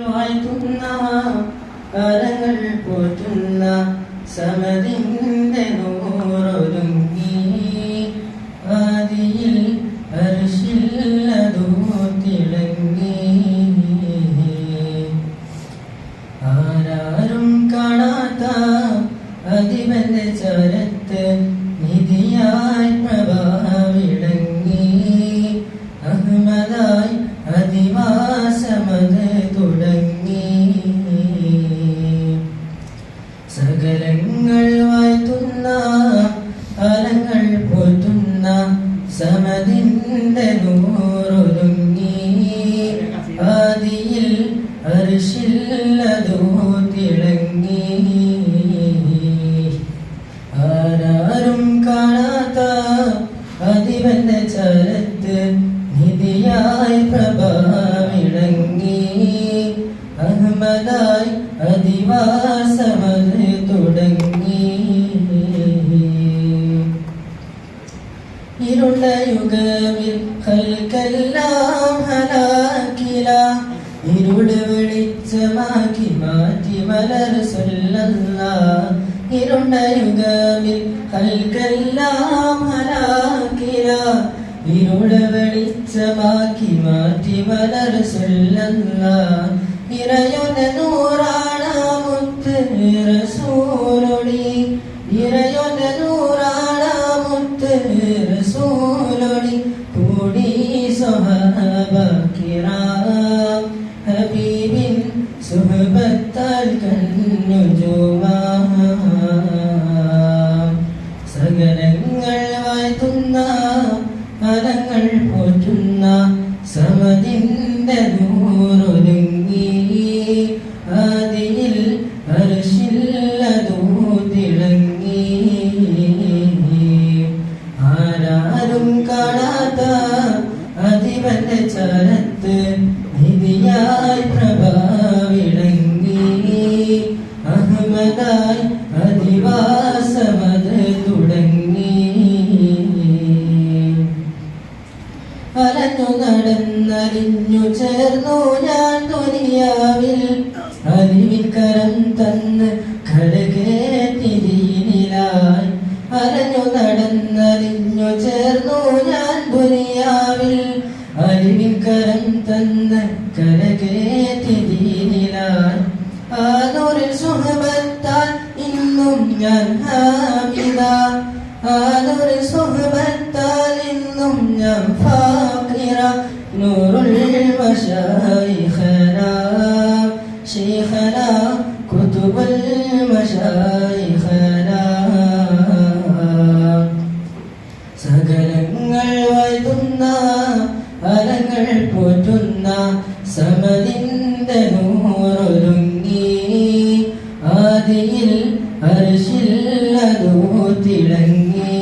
വാഴ്ത്തുന്ന കാലങ്ങൾ പോറ്റുന്ന സമതിന്റെ നൂറൊരുങ്ങി ആദിയിൽ അർശില്ലതോ തിളങ്ങി ആരാരും കാണാത്ത അതിവന്റെ ചരത്ത് നിധിയായി പ്രഭാവിളങ്ങി അഹ്മദായി അധിവാസമത് തുടങ്ങി സകലങ്ങൾ വാഴ്ത്തുന്ന അലങ്ങൾ പോറ്റുന്ന സമതിന്റെ നൂറൊരുങ്ങി ആദിയിൽ അർശില്ലതോ തിളങ്ങി ആരാരും കാണാത്ത അതിവന്റെ ചരത്ത് നിധിയായി പ്രഭാവിളങ്ങി അഹ്മദായി അധിവാസമത് തുടങ്ങി ഇരുണ്ട യുഗമിൽ ഖൽഖെല്ലാം ഹലാക്കില ഇരുട് വെളിച്ചമാക്കി മാറ്റി മലർ സല്ലല്ലാഹ് ഇരുണ്ട യുഗമിൽ ഖൽഖെല്ലാം ഹലാക്കില ഇരുട് വെളിച്ചമാക്കി മാറ്റി മലർ സല്ലല്ലാഹ് ഇറയുടെ നൂറാണ മുത്ത് റസൂലൊളി ഇറയുടെ നൂറാണ മുത്ത് റസൂലൊളി കൂടി സ്വഹാബ കിറാം ഹബീബിൻ സുഹബത്താൽ കന്നുജുമാം സകലങ്ങൾ വാഴ്ത്തുന്ന അലങ്ങൾ പോറ്റുന്ന സമതിന്റെ നൂറൊരുങ്ങി ആദിയിൽ അർശില്ലതോ തിളങ്ങി ആരാരും കാണാത്ത അതിവന്റെ ചരത്ത് നിധിയായി പ്രഭാവിളങ്ങി അഹ്മദായി അധിവാസമത് തുടങ്ങി അലഞ്ഞു നടന്നറിഞ്ഞു ചേർന്നു ഞാൻ ദുനിയാവിൽ അറിവിൻ കരം തന്ന് ഘടകേറ്റി ദീനിലായി അലഞ്ഞു നടന്നറിഞ്ഞു ചേർന്നു ഞാൻ ദുനിയാവിൽ അറിവിൻ കരം തന്ന് ഘടകേറ്റി ദീനിലായി ആനൂരിൽ സുഹബത്താൽ ഇന്നും ഞാൻ ഹാമിദ ആനൂരിൽ സുഹബത്താൽ ഇന്നും ഞാൻ ഫാഖിറ നൂറുൽ മശായിഖന ശൈഖന കുതുബുൽ മശായിഖന സകലങ്ങൾ വാഴ്ത്തുന്ന അലങ്ങൾ പോറ്റുന്ന സമതിന്റെ നൂറൊരുങ്ങി ആദിയിൽ അർശില്ലതോ തിളങ്ങി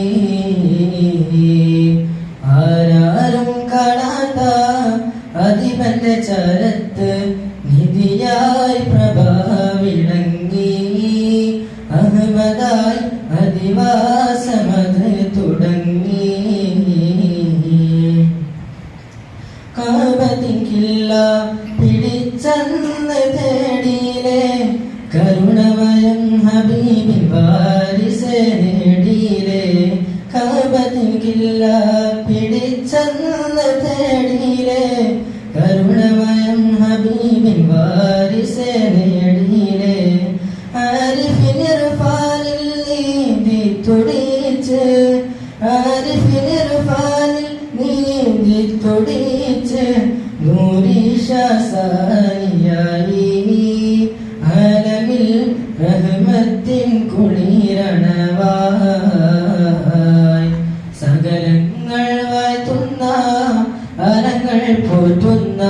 ആരാരും കാണാത്ത അതിവന്റെ ചരത്ത് നിധിയായി പ്രഭാവിളങ്ങി അഹ്മദായി അധിവാസമത് തുടങ്ങി കാബത്തിങ്കില്ല പിടിച്ചന്ന് തേടിയിലെ കരുണമയം ഹബീബിൻ വാരിസെ നേടിയിലെ കാബത്തിങ്കില്ല പിടിച്ചന്ന് തേടിയിലെ കരുണമയം ഹബീബിൻ വാരിസെ നേടിയിലെ ആരിഫിനിർഫാനിൽ നീന്തി തുടിച്ച് ആരിഫിനിർഫാനിൽ നീന്തി തുടിച്ച് നൂരീശാസാനിയായി ആലമിൽ റഹ്മത്തിൻ കുളിരണവായി സകലങ്ങൾ വാഴ്ത്തുന്ന അലങ്ങൾ പോറ്റുന്ന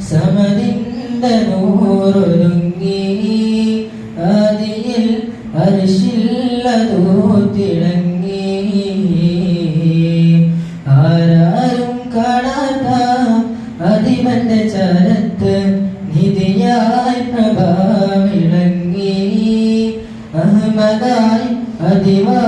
സമതിന്റെ നൂറൊരുങ്ങി ആദിയിൽ അർശില്ലതോ തിളങ്ങി ആരാരും കാണാത്ത അതിവന്റെ ചരത്ത് നിധിയായി പ്രഭാവിളങ്ങി അഹ്മദായി അധിവാ